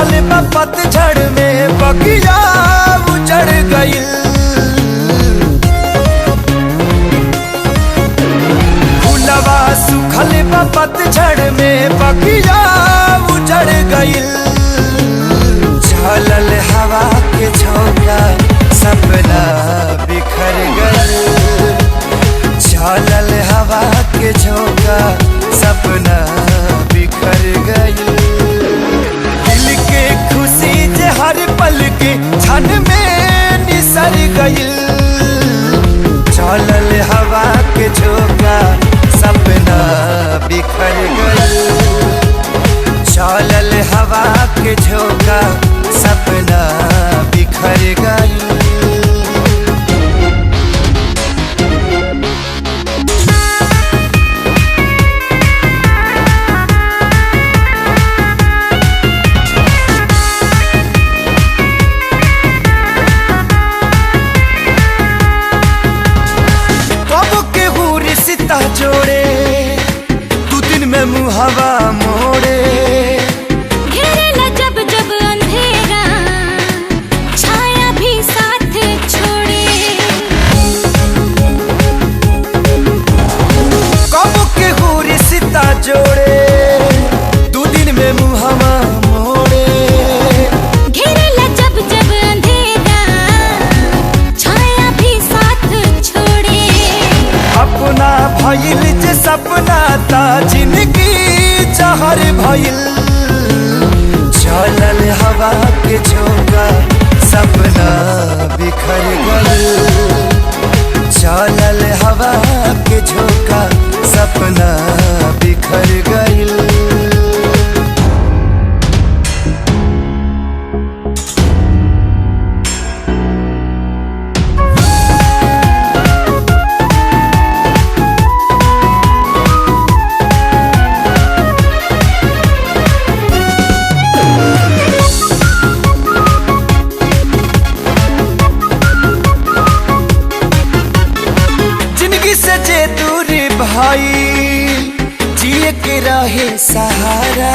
सुखल बा पतझड़ में बगिया उजड़ गइल। फूलवा सुखल बा पतझड़ में बगिया उजड़ गइल। झलल हवा के झोंका सपना बिखर गइल। झलल हवा के झोंका सपना बिखर गइल। दिल के खुशी जे हर पल के क्षण में निसर गइल। झलल हवा के झोंका सपना बिखर गइल। झलल हवा के झोंका सपना बिखर गइल। जोड़े तू दिन में मुहावा मोड़े। घेरेला जब जब अंधेरा छाया भी साथ छोड़े। कब के हो रिश्ता जोड़े तू दिन में मुहावा मोड़े। घेरेला जब जब अंधेरा छाया भी साथ छोड़े। अपना भइल जे सपना ता जिंदगी जहर भइल। झलल हवा के झोंका सपना बिखर गइल। झलल हवा के झोंका सपना बिखर गइल। से जे दूरी भाई जिए के रहे सहारा।